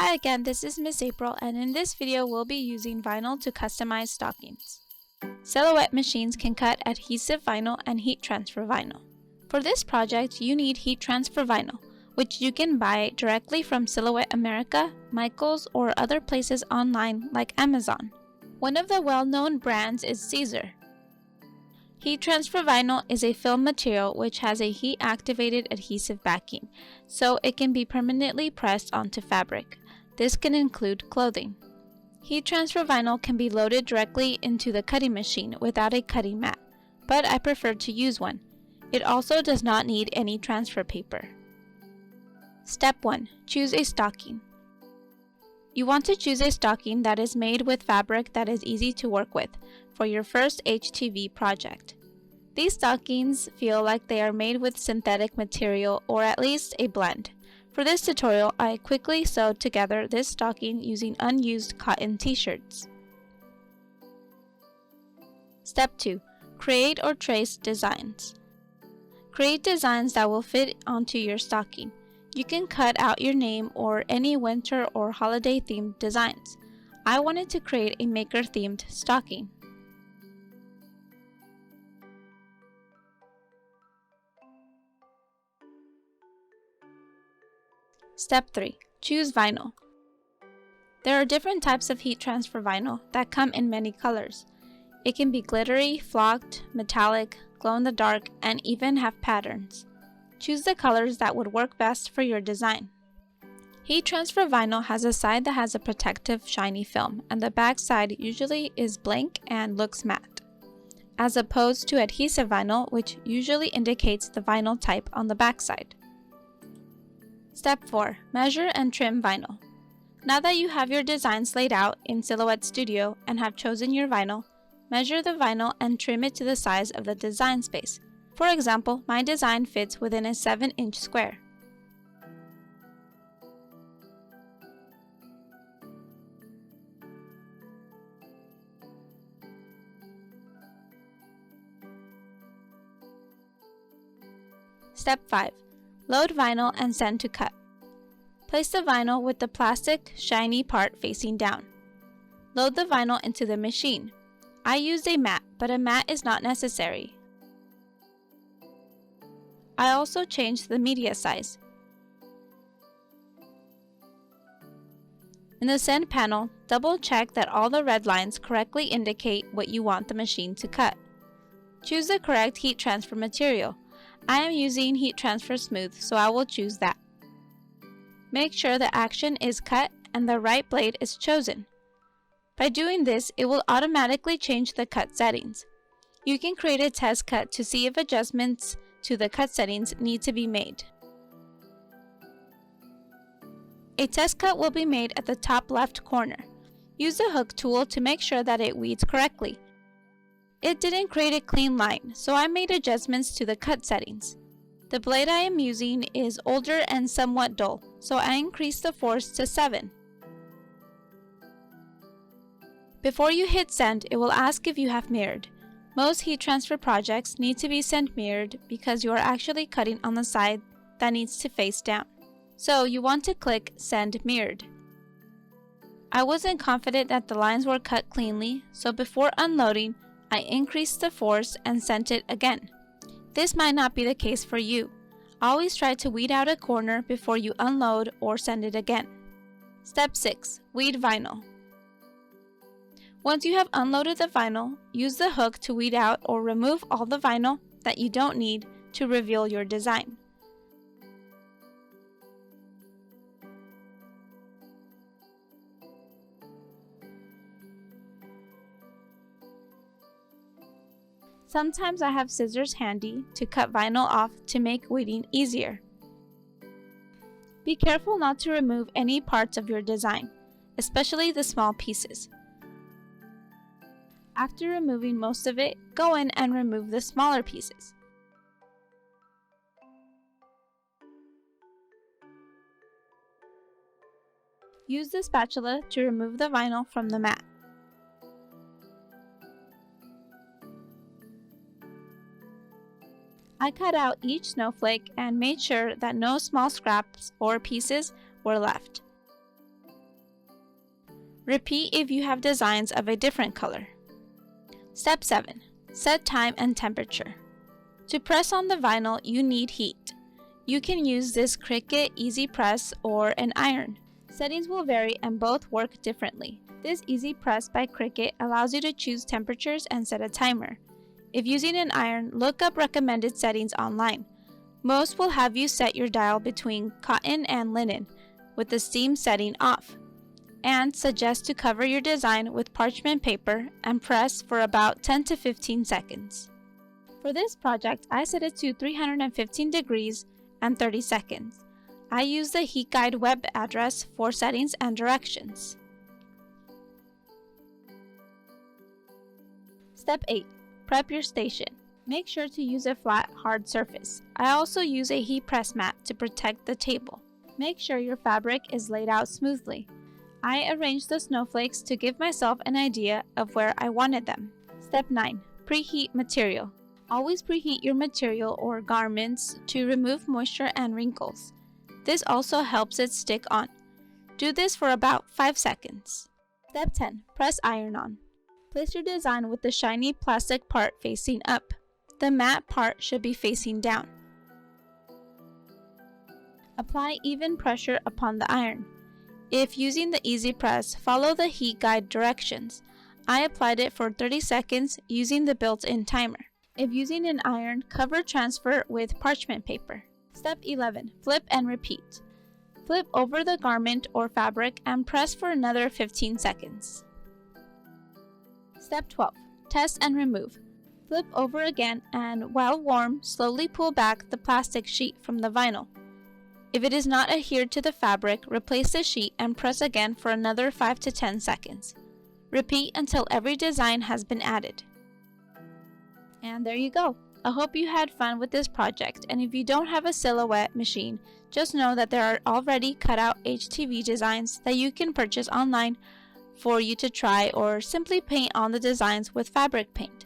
Hi again, this is Miss April, and in this video we'll be using vinyl to customize stockings. Silhouette machines can cut adhesive vinyl and heat transfer vinyl. For this project, you need heat transfer vinyl, which you can buy directly from Silhouette America, Michaels, or other places online like Amazon. One of the well-known brands is Caesar. Heat transfer vinyl is a film material which has a heat-activated adhesive backing, so it can be permanently pressed onto fabric. This can include clothing. Heat transfer vinyl can be loaded directly into the cutting machine without a cutting mat, but I prefer to use one. It also does not need any transfer paper. Step 1. Choose a stocking. You want to choose a stocking that is made with fabric that is easy to work with for your first HTV project. These stockings feel like they are made with synthetic material or at least a blend. For this tutorial, I quickly sewed together this stocking using unused cotton t-shirts. Step 2. Create or trace designs. Create designs that will fit onto your stocking. You can cut out your name or any winter or holiday themed designs. I wanted to create a maker themed stocking. Step 3. Choose vinyl. There are different types of heat transfer vinyl that come in many colors. It can be glittery, flocked, metallic, glow-in-the-dark, and even have patterns. Choose the colors that would work best for your design. Heat transfer vinyl has a side that has a protective shiny film, and the back side usually is blank and looks matte, as opposed to adhesive vinyl, which usually indicates the vinyl type on the back side. Step 4. Measure and trim vinyl. Now that you have your designs laid out in Silhouette Studio and have chosen your vinyl, measure the vinyl and trim it to the size of the design space. For example, my design fits within a 7-inch square. Step 5. Load vinyl and send to cut. Place the vinyl with the plastic, shiny part facing down. Load the vinyl into the machine. I used a mat, but a mat is not necessary. I also changed the media size. In the send panel, double check that all the red lines correctly indicate what you want the machine to cut. Choose the correct heat transfer material. I am using heat transfer smooth, so I will choose that. Make sure the action is cut and the right blade is chosen. By doing this, it will automatically change the cut settings. You can create a test cut to see if adjustments to the cut settings need to be made. A test cut will be made at the top left corner. Use the hook tool to make sure that it weeds correctly. It didn't create a clean line, so I made adjustments to the cut settings. The blade I am using is older and somewhat dull, so I increased the force to 7. Before you hit send, it will ask if you have mirrored. Most heat transfer projects need to be send mirrored because you are actually cutting on the side that needs to face down. So you want to click Send Mirrored. I wasn't confident that the lines were cut cleanly, so before unloading, I increased the force and sent it again. This might not be the case for you. Always try to weed out a corner before you unload or send it again. Step 6. Weed vinyl. Once you have unloaded the vinyl, use the hook to weed out or remove all the vinyl that you don't need to reveal your design. Sometimes I have scissors handy to cut vinyl off to make weeding easier. Be careful not to remove any parts of your design, especially the small pieces. After removing most of it, go in and remove the smaller pieces. Use the spatula to remove the vinyl from the mat. I cut out each snowflake and made sure that no small scraps or pieces were left. Repeat if you have designs of a different color. Step 7. Set time and temperature. To press on the vinyl, you need heat. You can use this Cricut Easy Press or an iron. Settings will vary and both work differently. This Easy Press by Cricut allows you to choose temperatures and set a timer. If using an iron, look up recommended settings online. Most will have you set your dial between cotton and linen, with the steam setting off, and suggest to cover your design with parchment paper and press for about 10 to 15 seconds. For this project, I set it to 315 degrees and 30 seconds. I use the heat guide web address for settings and directions. Step 8. Prep your station. Make sure to use a flat, hard surface. I also use a heat press mat to protect the table. Make sure your fabric is laid out smoothly. I arranged the snowflakes to give myself an idea of where I wanted them. Step 9. Preheat material. Always preheat your material or garments to remove moisture and wrinkles. This also helps it stick on. Do this for about 5 seconds. Step 10. Press iron on. Place your design with the shiny plastic part facing up. The matte part should be facing down. Apply even pressure upon the iron. If using the Easy Press, follow the heat guide directions. I applied it for 30 seconds using the built-in timer. If using an iron, cover transfer with parchment paper. Step 11. Flip and repeat. Flip over the garment or fabric and press for another 15 seconds. Step 12. Test and remove. Flip over again and, while warm, slowly pull back the plastic sheet from the vinyl. If it is not adhered to the fabric, replace the sheet and press again for another 5 to 10 seconds. Repeat until every design has been added. And there you go. I hope you had fun with this project, and if you don't have a Silhouette machine, just know that there are already cut out HTV designs that you can purchase online for you to try, or simply paint on the designs with fabric paint.